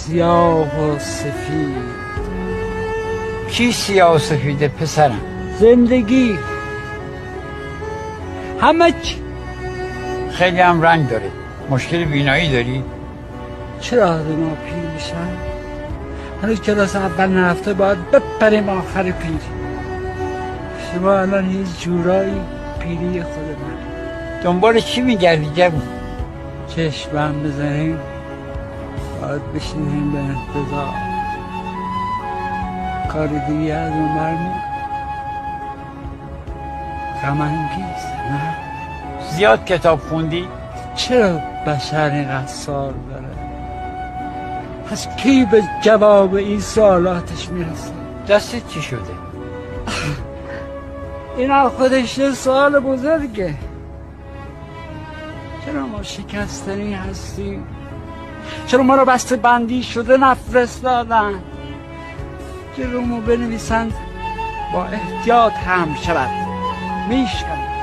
سیاه و سفید. کی سیاه و سفیده پسرم؟ زندگی همه چی. خیلی هم رنگ داره. مشکل بینایی داری؟ چرا آدم ها پیر میشن؟ هنوز کلاس اول نرفته باید بپریم آخر پیری. شما الان یه جورایی پیری خود من. دنبال چی میگردی جوون؟ چشمم بزنیم باید بشینیم به انتظار. کار دیگه از اون برمیاد. غم انگیزه نه؟ زیاد کتاب خوندی؟ چرا بشر اینقدر سوال داره؟ پس کی به جواب این سوالاتش میرسه؟ دستت چی شده؟ اینا خودش یه سوال بزرگه. چرا ما شکستنی هستیم؟ چرا ما رو بسته بندی شده نفرستادن؟ جلومو بنویسند با احتیاط هم شود میشکن.